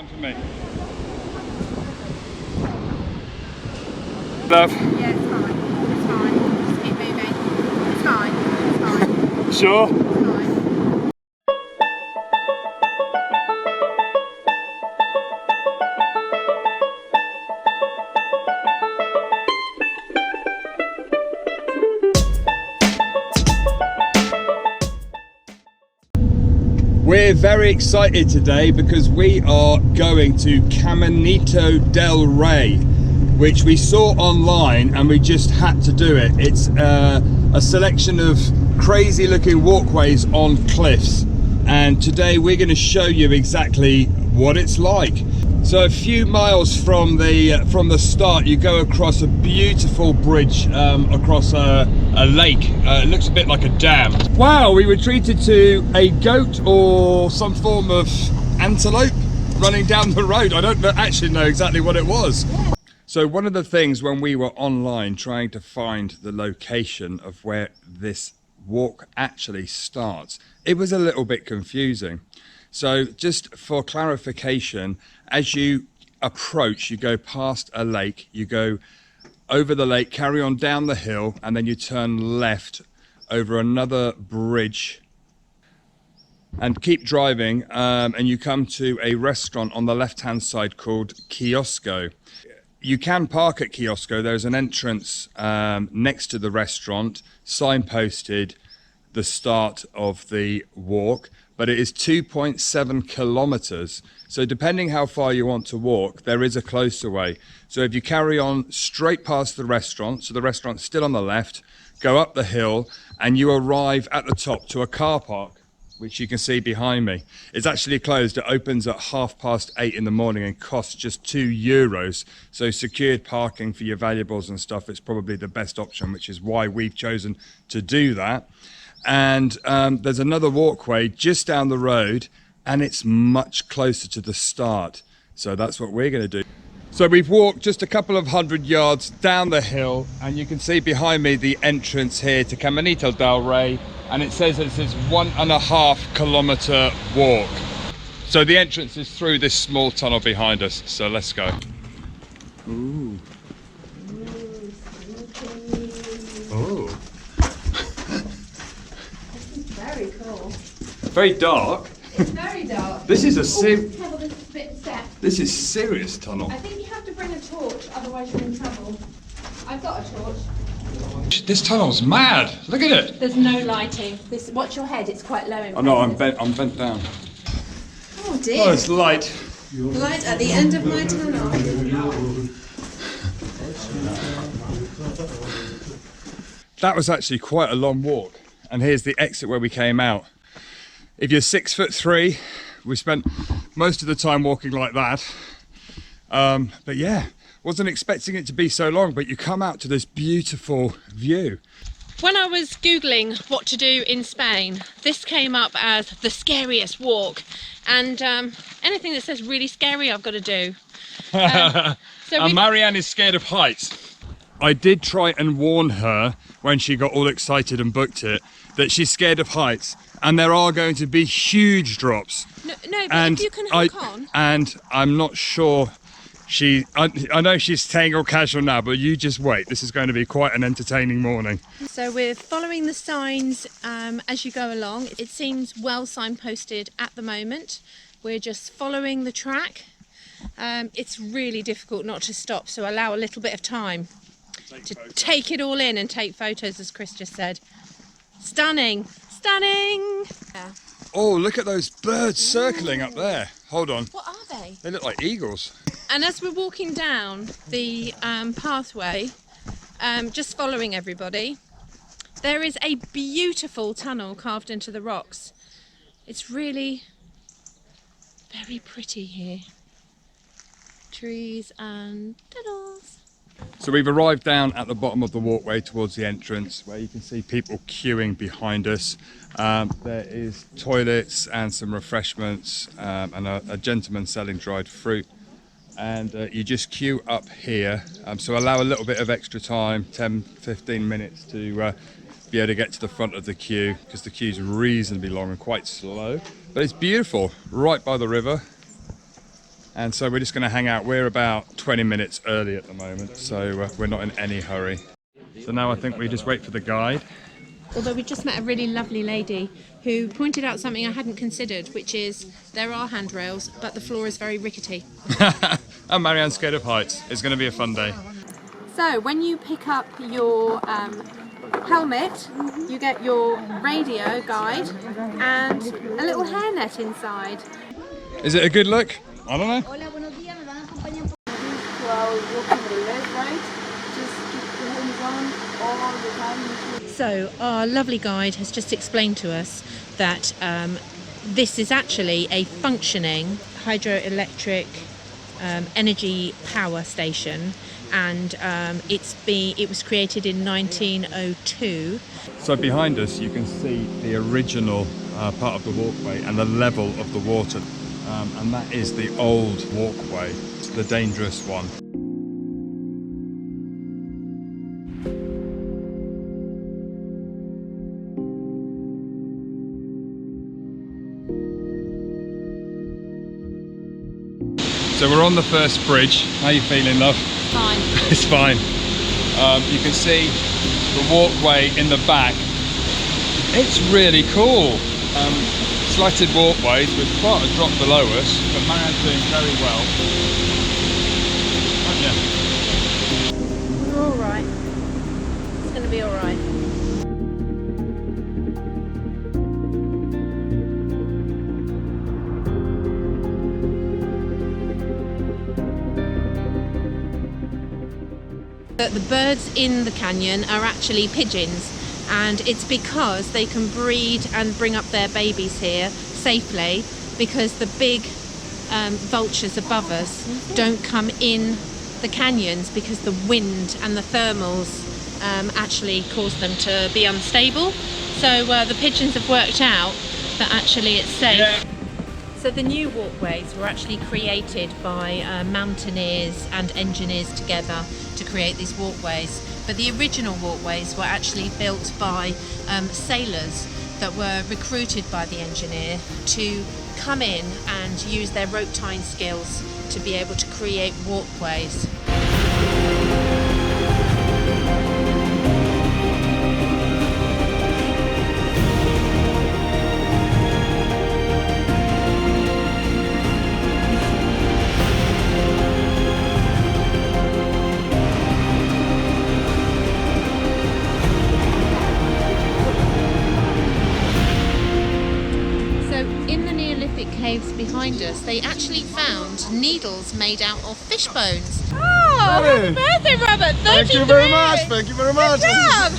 One for me. Love. Yeah, it's fine. It's fine. Just keep moving. It's fine. It's fine. Sure? It's fine. We're very excited today because we are going to Caminito Del Rey, which we saw online and we just had to do it. It's a selection of crazy looking walkways on cliffs, and today we're going to show you exactly what it's like. So a few miles from the start, you go across a beautiful bridge across a lake. It looks a bit like a dam. Wow, we were treated to a goat or some form of antelope running down the road. I don't actually know exactly what it was. So one of the things when we were online trying to find the location of where this walk actually starts, it was a little bit confusing. So just for clarification, as you approach, you go past a lake, you go over the lake, carry on down the hill, and then you turn left over another bridge and keep driving, and you come to a restaurant on the left-hand side called Kiosco. You can park at Kiosco. There's an entrance next to the restaurant, signposted the start of the walk, but it is 2.7 kilometers. So depending how far you want to walk, there is a closer way. So if you carry on straight past the restaurant, so the restaurant's still on the left, go up the hill and you arrive at the top to a car park, which you can see behind me. It's actually closed. It opens at 8:30 in the morning and costs just €2. So secured parking for your valuables and stuff, it's probably the best option, which is why we've chosen to do that. And there's another walkway just down the road, and it's much closer to the start. So that's what we're going to do. So we've walked just a couple of 100 yards down the hill, and you can see behind me the entrance here to Caminito Del Rey, and it says it's this 1.5 kilometer walk. So the entrance is through this small tunnel behind us. So let's go. Ooh. Oh. Very cool. Very dark. It's very dark. This is a This is serious tunnel. I think you have to bring a torch, otherwise you're in trouble. I've got a torch. This tunnel's mad. Look at it. There's no lighting. Watch your head. It's quite low. Oh no, I'm bent down. Oh dear. Oh, it's light. Light at the end of my tunnel. That was actually quite a long walk. And here's the exit where we came out. If you're 6'3", we spent most of the time walking like that. But yeah, wasn't expecting it to be so long, but you come out to this beautiful view. When I was Googling what to do in Spain, this came up as the scariest walk. And anything that says really scary, I've got to do. Marianne is scared of heights. I did try and warn her when she got all excited and booked it that she's scared of heights, and there are going to be huge drops. No, but if you can hook on. And I'm not sure I know she's staying all casual now, but you just wait. This is going to be quite an entertaining morning. So we're following the signs as you go along. It seems well signposted at the moment. We're just following the track. It's really difficult not to stop, so allow a little bit of time to take it all in and take photos, as Chris just said. Stunning, stunning. Yeah. Oh, look at those birds circling up there. Hold on. What are they? They look like eagles. And as we're walking down the pathway, just following everybody, there is a beautiful tunnel carved into the rocks. It's really very pretty here. Trees and tunnels. So we've arrived down at the bottom of the walkway towards the entrance, where you can see people queuing behind us. There is toilets and some refreshments, and a gentleman selling dried fruit. And you just queue up here. So allow a little bit of extra time, 10-15 minutes, to be able to get to the front of the queue, because the queue's reasonably long and quite slow. But it's beautiful, right by the river. And so we're just going to hang out. We're about 20 minutes early at the moment, so we're not in any hurry. So now I think we just wait for the guide. Although we just met a really lovely lady who pointed out something I hadn't considered, which is there are handrails, but the floor is very rickety. And Marianne's scared of heights. It's going to be a fun day. So when you pick up your helmet, you get your radio guide and a little hairnet inside. Is it a good look? I don't know. Hola, buenos días. Me van a acompañar to our walking relay, right? Just keep the hands on all the time. So our lovely guide has just explained to us that this is actually a functioning hydroelectric energy power station, and it was created in 1902. So behind us you can see the original part of the walkway and the level of the water. And that is the old walkway, the dangerous one. So we're on the first bridge. How are you feeling, love? Fine. It's fine. You can see the walkway in the back. It's really cool. Slatted walkways with quite a drop below us, but Marianne's doing very well. Aren't you? We're all right. It's going to be all right. The birds in the canyon are actually pigeons, and it's because they can breed and bring up their babies here safely, because the big vultures above us don't come in the canyons because the wind and the thermals actually cause them to be unstable. So the pigeons have worked out that actually it's safe. Yeah. So the new walkways were actually created by mountaineers and engineers together to create these walkways. But the original walkways were actually built by sailors that were recruited by the engineer to come in and use their rope tying skills to be able to create walkways. Caves behind us, they actually found needles made out of fish bones. Oh, Really? happy birthday, Robert! 33. Thank you very much. Thank you very much. Good job.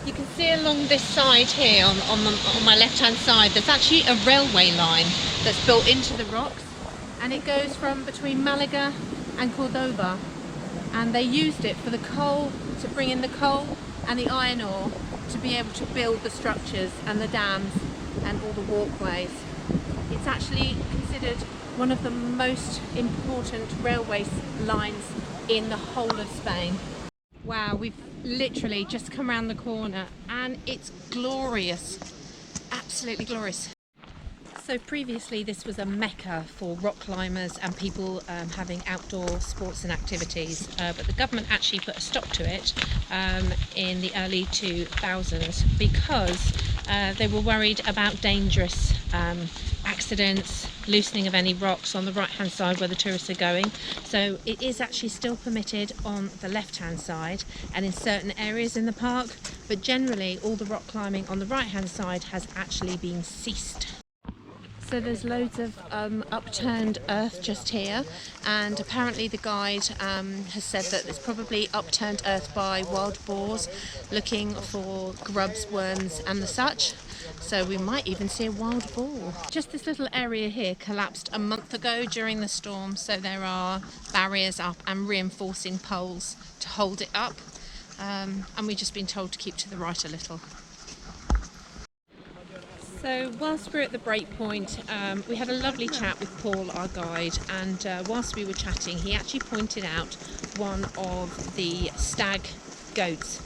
You can see along this side here, on my left-hand side, there's actually a railway line that's built into the rocks, and it goes from between Malaga and Cordoba. And they used it for the coal, to bring in the coal and the iron ore to be able to build the structures and the dams and all the walkways. It's actually considered one of the most important railway lines in the whole of Spain. Wow, we've literally just come around the corner and it's glorious, absolutely glorious. So previously this was a mecca for rock climbers and people having outdoor sports and activities, but the government actually put a stop to it in the early 2000s because they were worried about dangerous accidents, loosening of any rocks on the right hand side where the tourists are going. So it is actually still permitted on the left hand side and in certain areas in the park, but generally all the rock climbing on the right hand side has actually been ceased. So there's loads of upturned earth just here, and apparently the guide has said that there's probably upturned earth by wild boars looking for grubs, worms and the such. So we might even see a wild boar. Just this little area here collapsed a month ago during the storm, so there are barriers up and reinforcing poles to hold it up, and we've just been told to keep to the right a little. So whilst we're at the break point, we had a lovely chat with Paul, our guide, and whilst we were chatting, he actually pointed out one of the stag goats.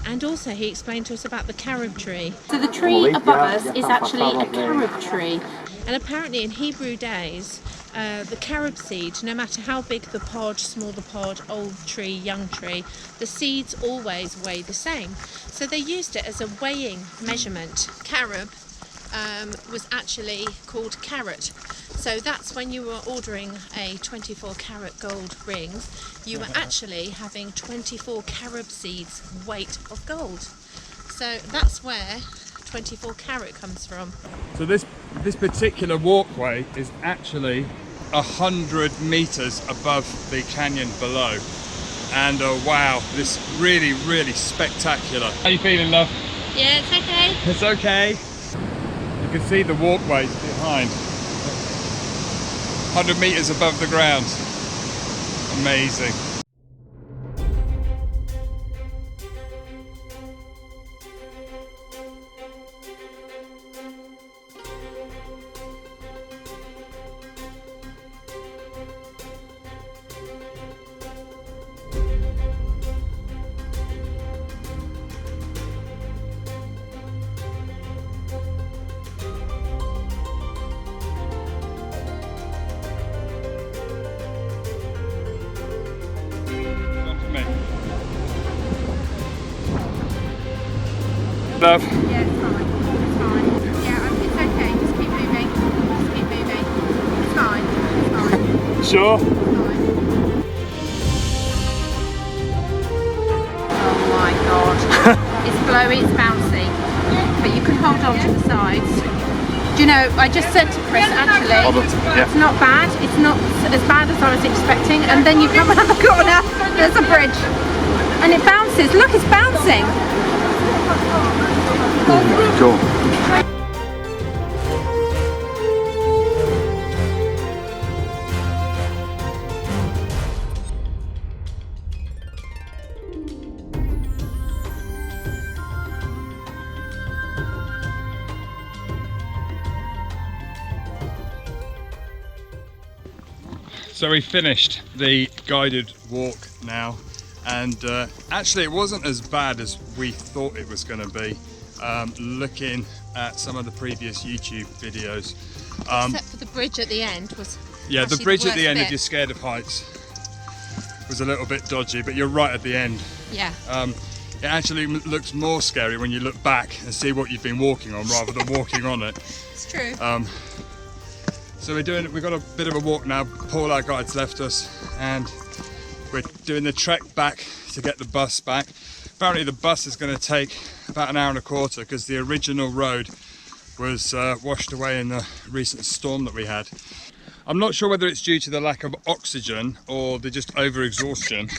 And also he explained to us about the carob tree. So the tree above us is actually a carob tree. And apparently in Hebrew days, the carob seed, no matter how big the pod, small the pod, old tree, young tree, the seeds always weigh the same. So they used it as a weighing measurement. Carob was actually called carat. So that's when you were ordering a 24 carat gold ring, you were actually having 24 carob seeds weight of gold. So that's where 24 carat comes from. So this particular walkway is actually 100 meters above the canyon below, and wow, this really spectacular. How you feeling, love? Yeah, it's okay. It's okay. You can see the walkways behind, 100 meters above the ground. Amazing. Love. Yeah, it's fine. It's fine. Yeah, it's okay. Just keep moving. Just keep moving. It's fine. It's fine. Sure? It's fine. Oh my god. It's blowy, it's bouncy. But you can hold on to the sides. Do you know, I just said to Chris, actually, it's not bad. It's not as bad as I was expecting. And then you come around the corner, there's a bridge. And it bounces. Look, it's bouncing. Cool. So we finished the guided walk now, and actually it wasn't as bad as we thought it was going to be. Looking at some of the previous YouTube videos, Except for the bridge at the end was the bridge at the end, bit. if you're scared of heights, was a little bit dodgy, but you're right at the end. Yeah. It actually looks more scary when you look back and see what you've been walking on rather than walking on it. It's true. So we've got a bit of a walk now. Paul, our guide's left us, and we're doing the trek back to get the bus back. Apparently the bus is going to take about an hour and a quarter because the original road was washed away in the recent storm that we had. I'm not sure whether it's due to the lack of oxygen or the just over-exhaustion,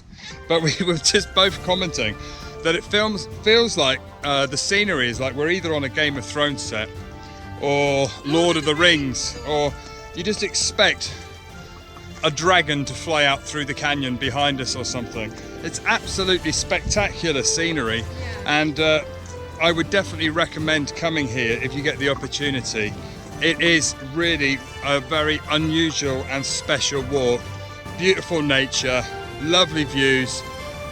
but we were just both commenting that it feels like the scenery is like we're either on a Game of Thrones set or Lord of the Rings, or you just expect a dragon to fly out through the canyon behind us or something. It's absolutely spectacular scenery, and I would definitely recommend coming here if you get the opportunity. It is really a very unusual and special walk. Beautiful nature, lovely views,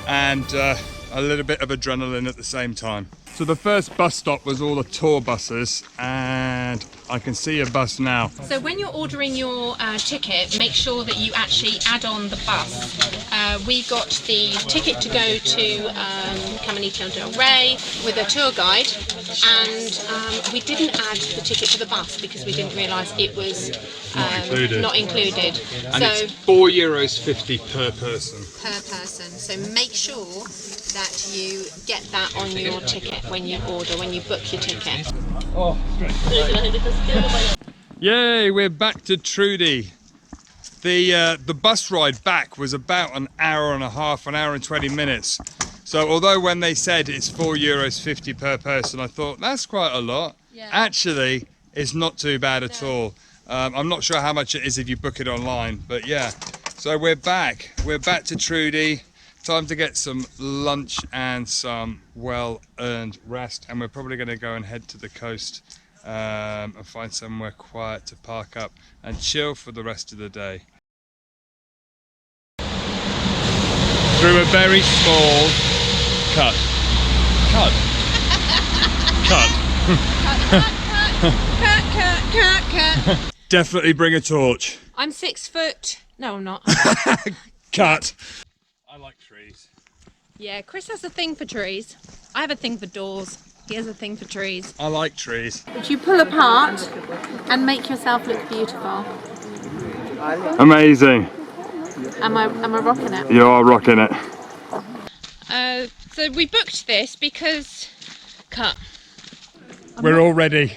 and a little bit of adrenaline at the same time. So the first bus stop was all the tour buses, and I can see a bus now. So when you're ordering your ticket, make sure that you actually add on the bus. We got the ticket to go to Caminito Del Rey with a tour guide, and we didn't add the ticket to the bus because we didn't realise it was not included. And so it's €4.50 per person. per person. So make sure that you get that on your ticket when you order, when you book your ticket. Oh, great. Yay, we're back to Trudy. The bus ride back was about an hour and a half, an hour and 20 minutes. So although when they said it's €4.50 per person, I thought that's quite a lot. Yeah. Actually, it's not too bad at all. I'm not sure how much it is if you book it online, but yeah. So we're back to Trudy. Time to get some lunch and some well-earned rest, and we're probably going to go and head to the coast and find somewhere quiet to park up and chill for the rest of the day. Through a very small cut. Cut. Definitely bring a torch. I'm 6 foot. No, I'm not. Cut. I like trees. Yeah, Chris has a thing for trees. I have a thing for doors. He has a thing for trees. I like trees. Which you pull apart and make yourself look beautiful. Amazing. Am I rocking it? You are rocking it. So we booked this because... Cut. We're all ready.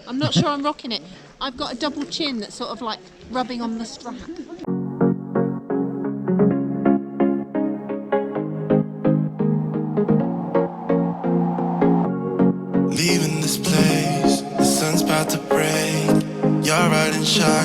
I'm not sure I'm rocking it. I've got a double chin that's sort of like rubbing on the strap. Leaving this place, the sun's about to break. You're riding shotgun.